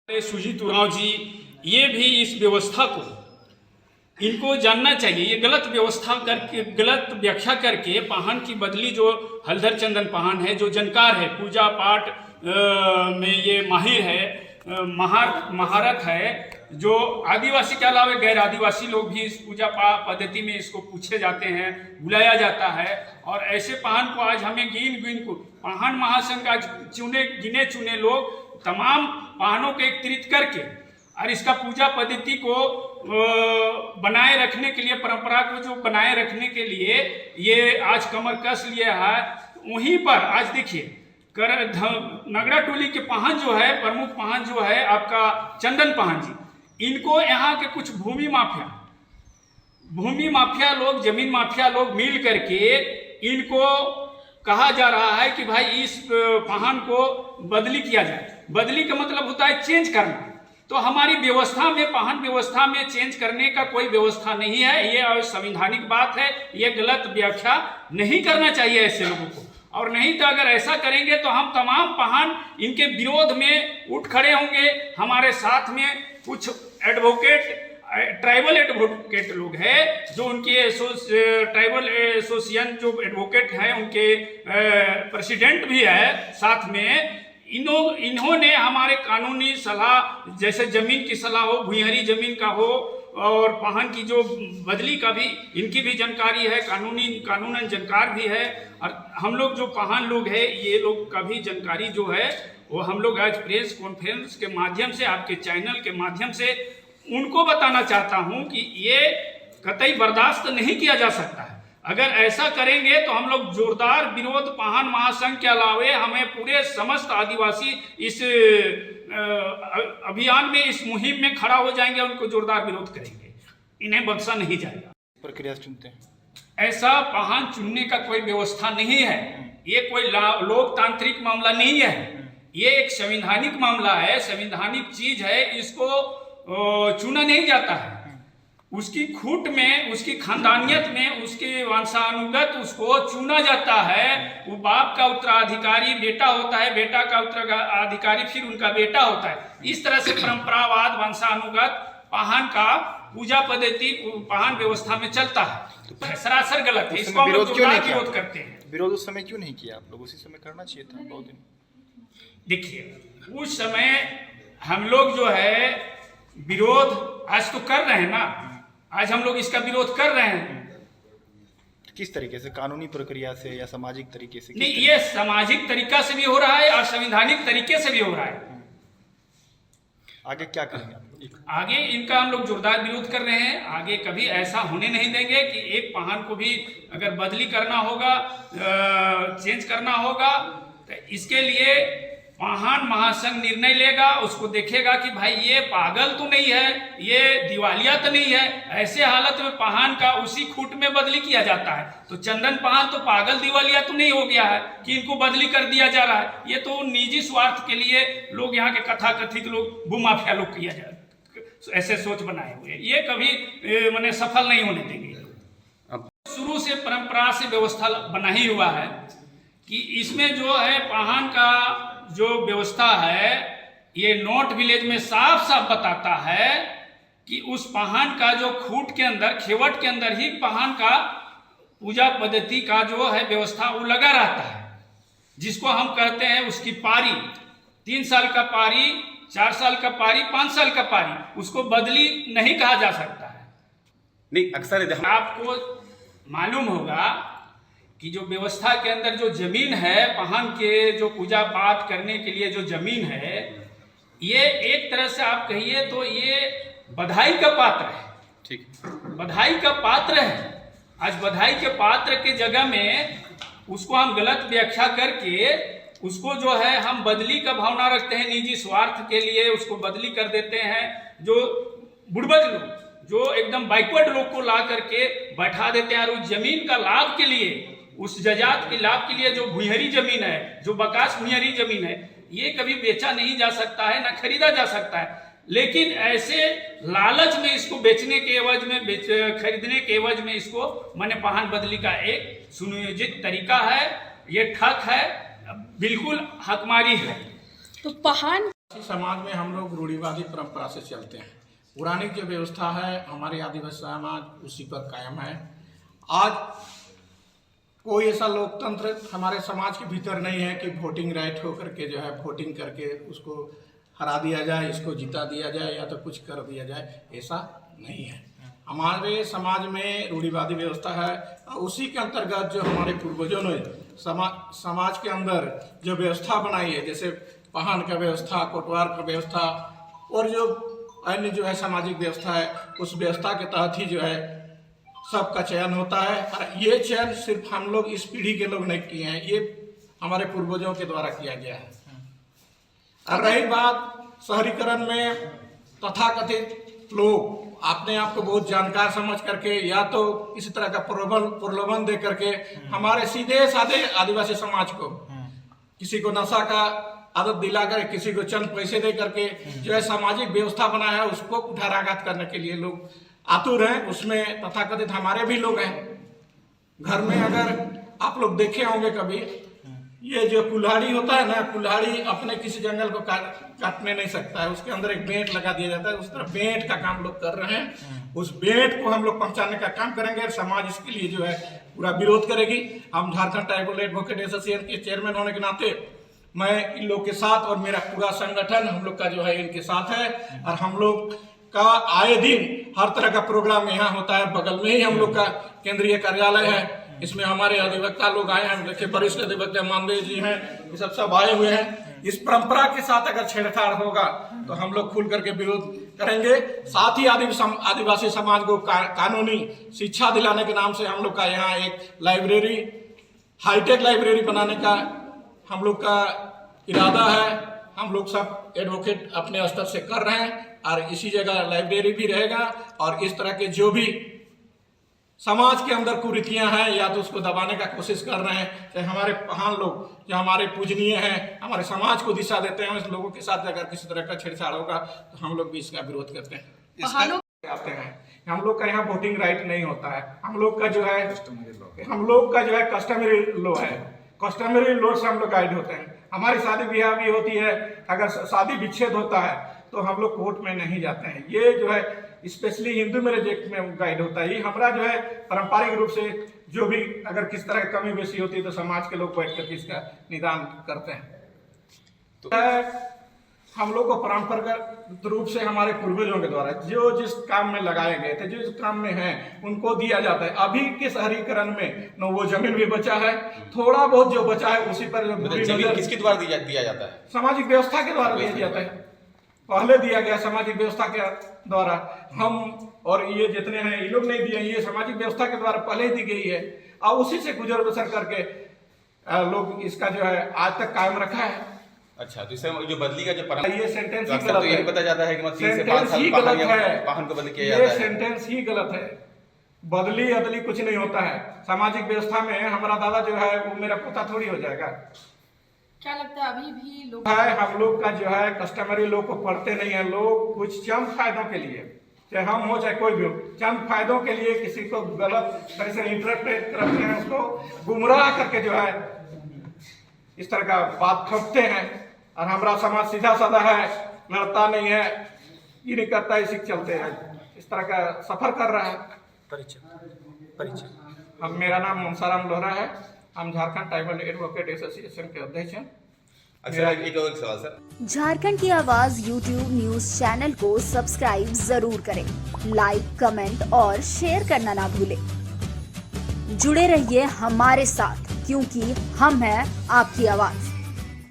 सुजीत उरांव जी ये भी इस व्यवस्था को इनको जानना चाहिए। ये गलत व्यवस्था करके, गलत व्याख्या करके पाहन की बदली, जो हलधर चंदन पाहन है, जो जानकार है, पूजा पाठ में ये माहिर है, महारत है, जो आदिवासी के अलावा गैर आदिवासी लोग भी इस पूजा पद्धति में इसको पूछे जाते हैं, बुलाया जाता है। और ऐसे पाहन को आज हमें गिन को पाहन महासंघ का गिने चुने लोग तमाम पाहनों को एकत्रित करके और इसका पूजा पद्धति को बनाए रखने के लिए, परंपरा को जो बनाए रखने के लिए ये आज कमर कस लिया है। वहीं पर आज देखिए नगड़ा टोली के पाहन जो है, प्रमुख पाहन जो है आपका चंदन पाहन जी, इनको यहाँ के कुछ भूमि माफिया लोग, जमीन माफिया लोग मिल करके इनको कहा जा रहा है कि भाई इस पाहन को बदली किया जाए। बदली का मतलब होता है चेंज करना। तो हमारी व्यवस्था में, पाहन व्यवस्था में चेंज करने का कोई व्यवस्था नहीं है। ये संवैधानिक बात है, ये गलत व्याख्या नहीं करना चाहिए ऐसे लोगों को। और नहीं तो अगर ऐसा करेंगे तो हम तमाम पाहन इनके विरोध में उठ खड़े होंगे। हमारे साथ में कुछ एडवोकेट, ट्राइबल एडवोकेट लोग हैं, जो उनके ट्राइबल एसोसिएशन जो एडवोकेट हैं, उनके प्रेसिडेंट भी है साथ में। इन्होंने हमारे कानूनी सलाह, जैसे जमीन की सलाह हो, भूइंहरी जमीन का हो, और पाहन की जो बदली का भी इनकी भी जानकारी है, कानूनन जानकार भी है। और हम लोग जो पाहन लोग हैं, ये लोग का भी जानकारी जो है वो हम लोग आज प्रेस कॉन्फ्रेंस के माध्यम से, आपके चैनल के माध्यम से उनको बताना चाहता हूं कि ये कतई बर्दाश्त नहीं किया जा सकता है। अगर ऐसा करेंगे तो हम लोग जोरदार विरोध, पाहन महासंघ के अलावे हमें पूरे समस्त आदिवासी इस अभियान में, इस मुहिम में खड़ा हो जाएंगे, उनको जोरदार विरोध करेंगे। इन्हें बख्शा नहीं जाएगा। प्रक्रिया चुनते हैं, ऐसा पाहन चुनने का कोई व्यवस्था नहीं है। ये कोई लोकतांत्रिक मामला नहीं है, ये एक संवैधानिक मामला है, संवैधानिक चीज है। इसको चुना नहीं जाता है। उसकी खूट में, उसकी खानदानियत में, उसके वंशानुगत उसको चुना जाता है। वो बाप का उत्तराधिकारी बेटा होता है, बेटा का उत्तराधिकारी फिर उनका बेटा होता है। इस तरह से परंपरावाद, वंशानुगत पाहन का पूजा पद्धति, पाहन व्यवस्था में चलता है। तो सरासर गलत है। इसको हम लोग विरोध करते हैं। विरोध उस समय क्यों नहीं किया आप लोग? उसी समय करना चाहिए था बहुत दिन। देखिए, उस समय हम लोग जो है विरोध आज तो कर रहे हैं ना, आज हम लोग इसका विरोध कर रहे हैं। किस तरीके से? कानूनी प्रक्रिया से या सामाजिक तरीके से? नहीं, ये सामाजिक तरीका से भी हो रहा है और संवैधानिक तरीके से भी हो रहा है। आगे क्या करेंगे आप लोग? आगे इनका हम लोग जोरदार विरोध कर रहे हैं। आगे कभी ऐसा होने नहीं देंगे कि एक पाहन को भी अगर बदली करना होगा, चेंज करना होगा, तो इसके लिए पाहन महासंघ निर्णय लेगा। उसको देखेगा कि भाई ये पागल तो नहीं है, ये दिवालिया तो नहीं है। ऐसे हालत में पाहन का उसी खूट में बदली किया जाता है। तो चंदन पाहन तो पागल दिवालिया तो नहीं हो गया है कि इनको बदली कर दिया जा रहा है। ये तो निजी स्वार्थ के लिए लोग, यहाँ के कथाकथित लोग, भूमाफिया लोग किया जा रहा है, ऐसे सोच बनाए हुए। ये कभी मैंने सफल नहीं होने देंगे। शुरू से परंपरा से व्यवस्था बना ही हुआ है कि इसमें जो है पाहन का जो व्यवस्था है, ये नॉर्थ विलेज में साफ साफ बताता है कि उस पाहन का जो खूट के अंदर, खेवट के अंदर ही पाहन का पूजा पद्धति का जो है व्यवस्था वो लगा रहता है। जिसको हम कहते हैं उसकी पारी, 3 साल का पारी, 4 साल का पारी, 5 साल का पारी, उसको बदली नहीं कहा जा सकता है। नहीं, अक्सर आपको मालूम होगा कि जो व्यवस्था के अंदर जो जमीन है, पाहन के जो पूजा पाठ करने के लिए जो जमीन है, ये एक तरह से आप कहिए तो ये बधाई का पात्र है। ठीक, बधाई का पात्र है। आज बधाई के पात्र के जगह में उसको हम गलत व्याख्या करके उसको जो है हम बदली का भावना रखते हैं, निजी स्वार्थ के लिए उसको बदली कर देते हैं। जो बुड़बक लोग, जो एकदम बैकवर्ड लोग को ला करके बैठा देते हैं, और उस जमीन का लाभ के लिए, उस जजात के लाभ के लिए जो भूइंहरी जमीन है, जो बकास भूइंहरी जमीन है, ये कभी बेचा नहीं जा सकता है, ना खरीदा जा सकता है। लेकिन ऐसे लालच में इसको बेचने के एवज में, खरीदने के एवज में इसको माने पाहन बदली का एक सुनियोजित तरीका है। ये ठग है, बिल्कुल हकमारी है। तो पाहन समाज में हम लोग रूढ़िवादी परंपरा से चलते हैं। पुरानी जो व्यवस्था है हमारे आदिवासी समाज उसी पर कायम है। आज कोई ऐसा लोकतंत्र हमारे समाज के भीतर नहीं है कि वोटिंग राइट हो करके जो है वोटिंग करके उसको हरा दिया जाए, इसको जिता दिया जाए या तो कुछ कर दिया जाए, ऐसा नहीं है। हमारे समाज में रूढ़िवादी व्यवस्था है और उसी के अंतर्गत जो हमारे पूर्वजों ने समाज के अंदर जो व्यवस्था बनाई है, जैसे पहन का व्यवस्था, कोटवार का व्यवस्था और जो अन्य जो है सामाजिक व्यवस्था है, उस व्यवस्था के तहत ही जो है सबका चयन होता है। और ये चयन सिर्फ हम लोग इस पीढ़ी के लोग नहीं किए हैं, ये हमारे पूर्वजों के द्वारा किया गया है। और रही बात शहरीकरण में तथाकथित लोग अपने आप को बहुत जानकार समझ करके या तो इसी तरह का प्रलोभन दे करके हमारे सीधे साधे आदिवासी समाज को किसी को नशा का आदत दिला कर, किसी को चंद पैसे दे करके जो है सामाजिक व्यवस्था बनाया है उसको कुठाराघात करने के लिए लोग आतुर हैं। उसमें तथाकथित हमारे भी लोग हैं। घर में अगर आप लोग देखे होंगे कभी, ये जो कुल्हाड़ी होता है ना, कुल्हाड़ी अपने किसी जंगल को काटने नहीं सकता है, उसके अंदर एक बेंट लगा दिया जाता है। उस तरह बेंट का काम लोग कर रहे हैं। उस बेंट को हम लोग पहुंचाने का काम करेंगे और समाज इसके लिए जो है पूरा विरोध करेगी। हम झारखंड ट्राइबल एडवोकेट एसोसिएशन के चेयरमैन होने के नाते मैं इन लोग के साथ और मेरा पूरा संगठन हम लोग का जो है इनके साथ है। और हम लोग का आए दिन हर तरह का प्रोग्राम यहाँ होता है। बगल में ही हम लोग का केंद्रीय कार्यालय है, इसमें हमारे अधिवक्ता लोग आए हैं। देखिए वरिष्ठ अधिवक्ता मानदेव जी हैं, ये सब आए हुए हैं। इस परंपरा के साथ अगर छेड़छाड़ होगा तो हम लोग खुल करके विरोध करेंगे। साथ ही आदिवासी समाज को कानूनी शिक्षा दिलाने के नाम से हम लोग का यहाँ एक लाइब्रेरी, हाईटेक लाइब्रेरी बनाने का हम लोग का इरादा है। हम लोग सब एडवोकेट अपने स्तर से कर रहे हैं और इसी जगह लाइब्रेरी भी रहेगा। और इस तरह के जो भी समाज के अंदर कुरीतियां हैं या तो उसको दबाने का कोशिश कर रहे हैं, चाहे हमारे महान लोग जो हमारे पूजनीय हैं, हमारे समाज को दिशा देते हैं, उस लोगों के साथ अगर किसी तरह का छेड़छाड़ होगा तो हम लोग भी इसका विरोध करते हैं। आते हैं हम लोग का यहाँ वोटिंग राइट नहीं होता है। हम लोग का जो है कस्टमरी लॉ है। कस्टमरी लॉ से हम लोग गाइड होते हैं। हमारी शादी ब्याह भी होती है, अगर शादी विच्छेद होता है तो हम लोग कोर्ट में नहीं जाते हैं। ये जो है स्पेशली हिंदू मैरिज एक्ट में गाइड होता है। ये हमारा जो है पारंपरिक रूप से जो भी अगर किस तरह की कमी बेसी होती है तो समाज के लोग बैठ करके इसका निदान करते हैं। तो हम लोग को परंपरागत रूप से हमारे पूर्वजों के द्वारा जो जिस काम में लगाए गए थे, जिस काम में हैं, उनको दिया जाता है। अभी के शहरीकरण में न वो जमीन भी बचा है, थोड़ा बहुत जो बचा है उसी पर जमीन किसके द्वारा दिया जाता है? सामाजिक व्यवस्था के द्वारा दिया जाता है। पहले दिया गया सामाजिक व्यवस्था के द्वारा। हम और ये जितने हैं ये लोग नहीं दिए, ये सामाजिक व्यवस्था के द्वारा पहले ही दी गई है और उसी से गुजर बसर करके लोग इसका जो है आज तक कायम रखा है। अच्छा, तो इससे जो बदली का जो ये सेंटेंस ही तो गलत यही है। बताया जाता है कि मतलब 3 से 5 सेंटेंस साल ही गलत है। वाहन को बदली किया जाता है। ये सेंटेंस ही गलत है। बदली अदली कुछ नहीं होता है। सामाजिक व्यवस्था में हमारा दादा जो है वो मेरा पोता थोड़ी हो जाएगा। क्या लगता है अभी भी लोग हम लोग का जो है कस्टमरी लोग को पढ़ते नहीं है। लोग कुछ चंद फायदों के लिए, चाहे हम हो चाहे कोई भी हो, चंद फायदों के लिए किसी को गलत तरह से इंटरप्रेट करते हैं, उसको गुमराह करके जो है इस तरह का बात ठोकते हैं। और हमारा समाज सीधा साधा है, लड़ता नहीं है, ये नहीं करता, इसी के चलते है इस तरह का सफर कर रहा है। परिचय हम, मेरा नाम मनसाराम लोहरा है। हम झारखंड ट्राइबल एडवोकेट एसोसिएशन के अध्यक्ष हैं। अच्छा, एक और सवाल सर। झारखंड की आवाज YouTube न्यूज चैनल को सब्सक्राइब जरूर करें। लाइक, कमेंट और शेयर करना ना भूलें। जुड़े रहिए हमारे साथ, क्योंकि हम हैं आपकी आवाज।